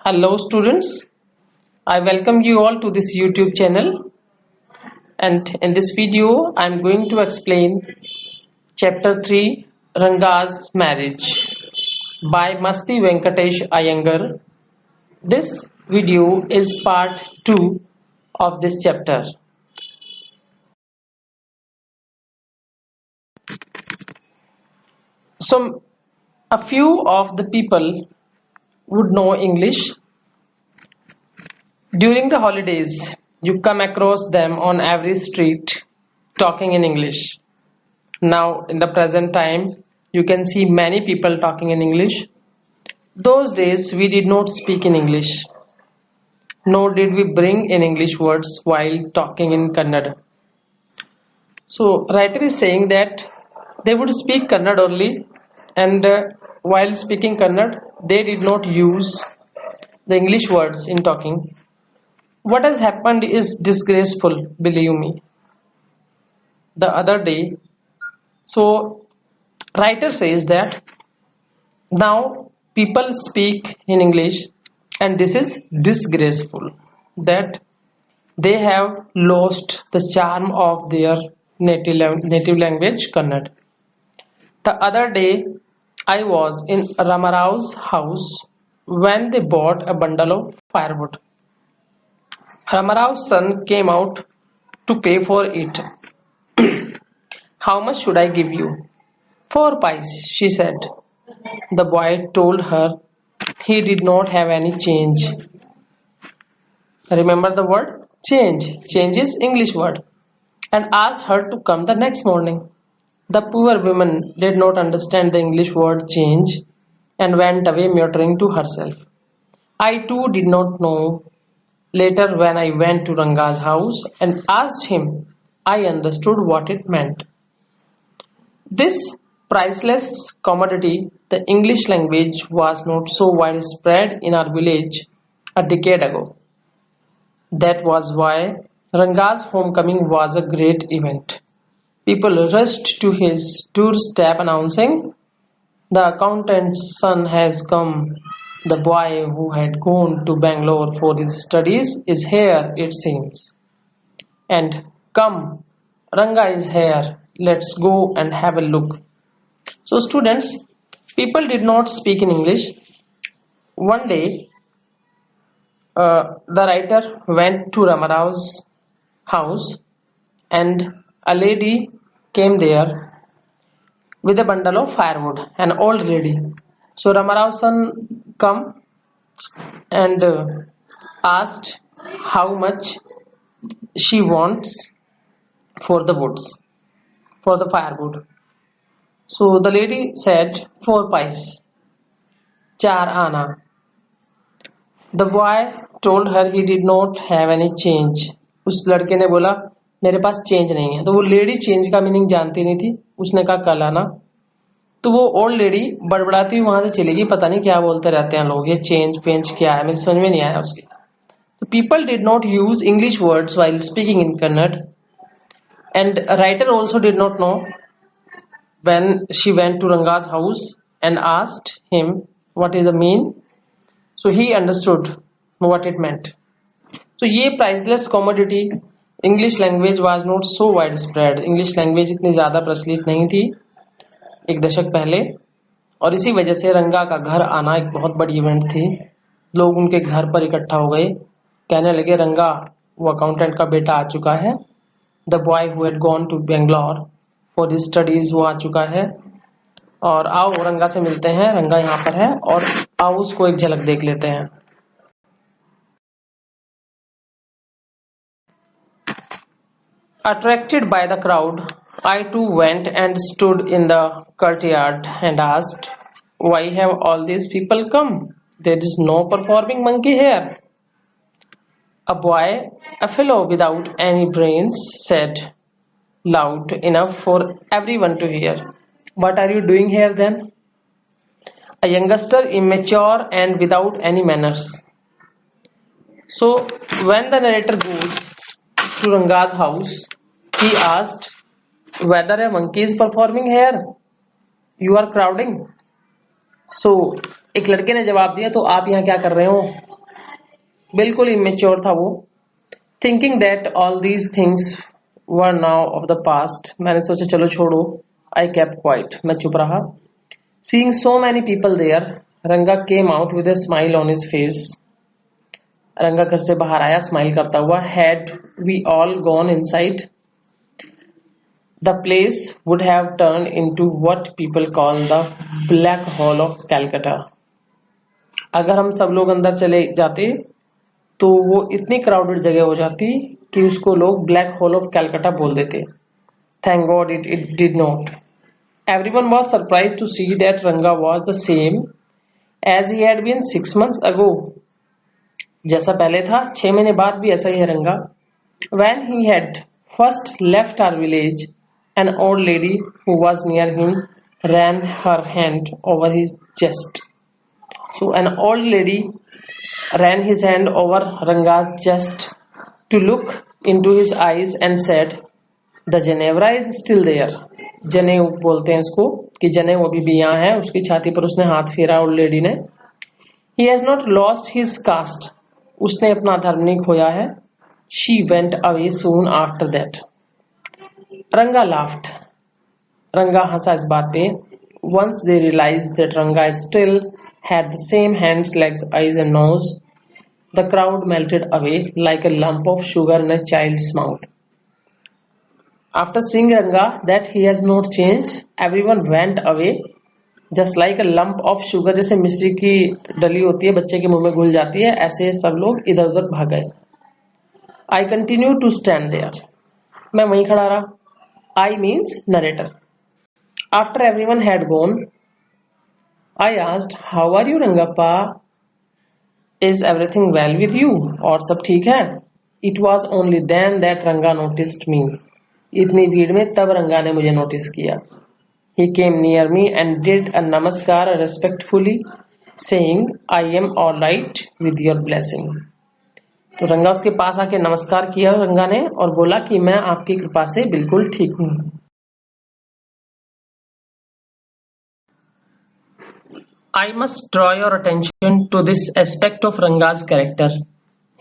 Hello students, I welcome you all to this YouTube channel, and in this video I am going to explain chapter 3 Ranga's Marriage by Masti Venkatesh Iyengar. This video is part 2 of this chapter. So a few of the people would know English. During the holidays, you come across them on every street talking in English. Now, in the present time, you can see many people talking in English. Those days, we did not speak in English, nor did we bring in English words while talking in Kannada. So, writer is saying that they would speak Kannada only, and while speaking Kannada, they did not use the English words in talking. What has happened is disgraceful, believe me. The other day, so writer says that now people speak in English and this is disgraceful, that they have lost the charm of their native language Kannada. The other day I was in Ramarao's house when they bought a bundle of firewood. Ramarao's son came out to pay for it. How much should I give you? 4 pies, she said. The boy told her he did not have any change. Remember the word change. Change is English word. And asked her to come the next morning. The poor woman did not understand the English word change and went away muttering to herself. I too did not know. Later when I went to Ranga's house and asked him, I understood what it meant. This priceless commodity, the English language, was not so widespread in our village a decade ago. That was why Ranga's homecoming was a great event. People rushed to his doorstep announcing, the accountant's son has come. The boy who had gone to Bangalore for his studies is here, it seems. And come, Ranga is here. Let's go and have a look. So students, people did not speak in English. One day, the writer went to Ramarao's house and a lady came there with a bundle of firewood, an old lady. So Ramarao's son come and asked how much she wants for the woods, for the firewood. So the lady said 4 pies, 4 आना. The boy told her he did not have any change. उस लड़के ने बोला मेरे पास change नहीं है. तो वो लेडी चेंज का मीनिंग जानती नहीं थी. उसने कहा कल आना. तो वो ओल्ड लेडी बड़बड़ाती हुई वहां से चली गई. पता नहीं क्या बोलते रहते हैं लोग, ये चेंज पेंज क्या है, मेरी समझ में नहीं आया उसकी. तो people did not use English words while speaking in Kannada, and writer also did not know when she went to Ranga's house and asked him what is the mean. So he understood what it meant. So ये priceless commodity, English language was not so widespread. English language इतनी ज़्यादा प्रचलित नहीं थी एक दशक पहले, और इसी वजह से रंगा का घर आना एक बहुत बड़ी इवेंट थी. लोग उनके घर पर इकट्ठा हो गए, कहने लगे रंगा वो अकाउंटेंट का बेटा आ चुका है. The boy who had gone to Bangalore for his studies वो आ चुका है, और आओ रंगा से मिलते हैं. रंगा यहाँ पर है और आओ उसको एक झलक देख लेते हैं. Attracted by the crowd, I too went and stood in the courtyard and asked, why have all these people come? There is no performing monkey here. A boy, a fellow without any brains, said, loud enough for everyone to hear, what are you doing here then? A youngster, immature and without any manners. So when the narrator goes to Ranga's house, he asked whether a monkey is performing here. You are crowding. So एक लड़के ने जवाब दिया, तो आप यहाँ क्या कर रहे हो? बिल्कुल इमेच्योर था वो. Thinking that all these things were now of the past, मैंने सोचा चलो छोड़ो. आई केप्ट क्वाइट, मैं चुप रहा. Seeing so many people there, Ranga came out with a smile on his face. Ranga घर से बाहर आया स्माइल करता हुआ. Had we all gone inside, the place would have turned into what people call the black hole of Calcutta. अगर हम सब लोग अंदर चले जाते तो वो इतनी क्राउडेड जगह हो जाती कि उसको लोग ब्लैक होल ऑफ कैलकाटा बोल देते. Thank God it did not. Everyone was surprised to see that Ranga was the same as he had been 6 months ago. जैसा पहले था 6 महीने बाद भी ऐसा ही है रंगा. When he had first left our village, an old lady who was near him ran her hand over his chest. So an old lady ran his hand over Ranga's chest to look into his eyes and said, "The Ginevra is still there." जनेऊ बोलते हैं इसको कि जनेऊ अभी भी यहाँ है. उसकी छाती पर उसने हाथ फेरा ओल्ड लेडी ने. He has not lost his caste. उसने अपना धर्म नहीं खोया है. She went away soon after that. रंगा laughed. रंगा हंसा इस बात पे. Once they realized that Ranga still had the same hands, legs, eyes and nose, the crowd melted away like a lump of sugar in a child's mouth. After seeing Ranga that he has not changed, everyone went away just like a lump of sugar. जैसे मिश्री की डली होती है बच्चे के मुंह में घुल जाती है, ऐसे सब लोग इधर उधर भाग गए. I continued to stand there. मैं वहीं खड़ा रहा. I means narrator. After everyone had gone, I asked, "How are you, Rangappa? Is everything well with you?" और सब ठीक है. It was only then that Ranga noticed me. इतनी भीड़ में तब रंगा ने मुझे नोटिस किया. He came near me and did a namaskar respectfully, saying, "I am all right with your blessing." तो रंगा उसके पास आके नमस्कार किया रंगा ने और बोला कि मैं आपकी कृपा से बिल्कुल ठीक हूँ. I must draw your attention to this aspect of Ranga's character.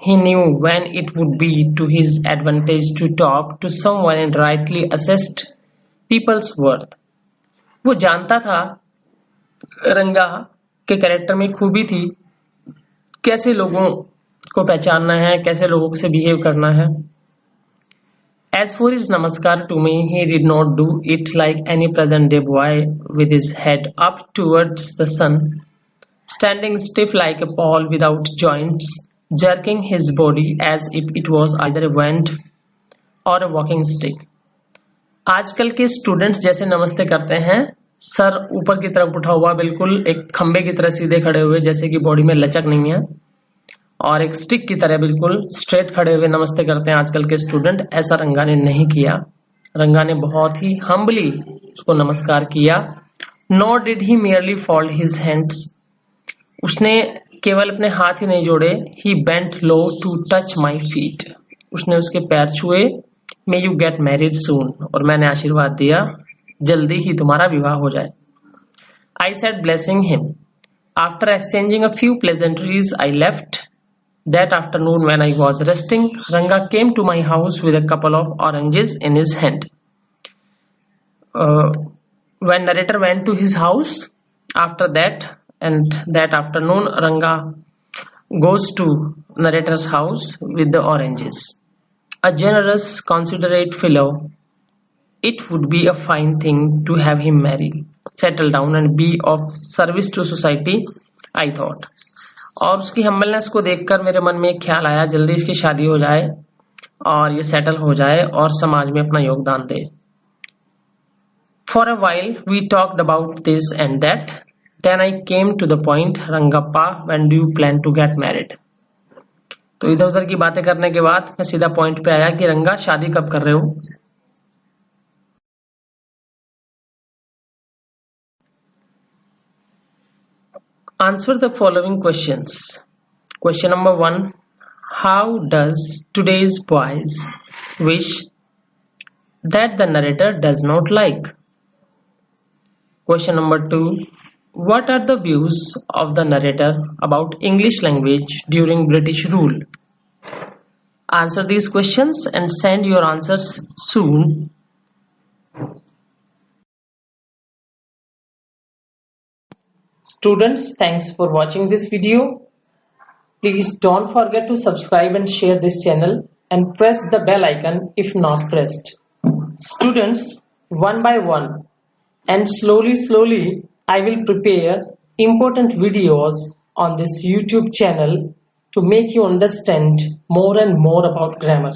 He knew when it would be to his advantage to talk to someone and rightly assessed people's worth. वो जानता था रंगा के कैरेक्टर में खूबी थी कैसे लोगों को पहचानना है, कैसे लोगों से बिहेव करना है. As for his namaskar to me, he did not do it like any present-day boy with his head up towards the sun, standing stiff like a pole without joints, jerking his body as if it was either a wand or a walking stick. आजकल के students जैसे नमस्ते करते हैं, sir ऊपर की तरफ उठा हुआ, बिल्कुल एक खंबे की तरह सीधे खड़े हुए, जैसे कि बॉडी में लचक नहीं है, और एक स्टिक की तरह बिल्कुल स्ट्रेट खड़े हुए नमस्ते करते हैं आजकल के स्टूडेंट. ऐसा रंगा ने नहीं किया. रंगा ने बहुत ही हम्बली उसको नमस्कार किया. Nor did he merely fold his hands. उसने केवल अपने हाथ ही नहीं जोड़े. ही bent low to touch my feet. उसने उसके पैर छुए. May you get married soon. और मैंने आशीर्वाद दिया जल्दी ही तुम्हारा विवाह हो जाए. I said blessing him. After exchanging a few pleasantries, I left. That afternoon when I was resting, Ranga came to my house with a couple of oranges in his hand. When narrator went to his house after that, and that afternoon Ranga goes to narrator's house with the oranges. A generous, considerate fellow. It would be a fine thing to have him marry, settle down and be of service to society, I thought. और उसकी humbleness को देखकर मेरे मन में एक ख्याल आया, जल्दी इसकी शादी हो जाए और ये सेटल हो जाए और समाज में अपना योगदान दे. For a while we talked about this and that. Then I came to the point, Rangappa, when do you plan to get married? तो इधर उधर की बातें करने के बाद मैं सीधा पॉइंट पे आया कि रंगा शादी कब कर रहे हो. Answer the following questions. Question number 1. How does today's boys wish that the narrator does not like? Question number 2. What are the views of the narrator about English language during British rule? Answer these questions and send your answers soon. Students, thanks for watching this video. Please don't forget to subscribe and share this channel and press the bell icon if not pressed. Students, one by one and slowly I will prepare important videos on this YouTube channel to make you understand more and more about grammar.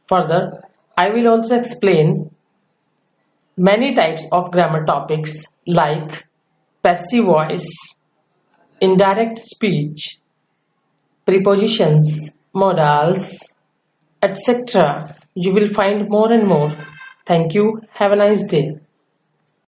Further, I will also explain many types of grammar topics like passive voice, indirect speech, prepositions, modals, etc. You will find more and more. Thank you. Have a nice day.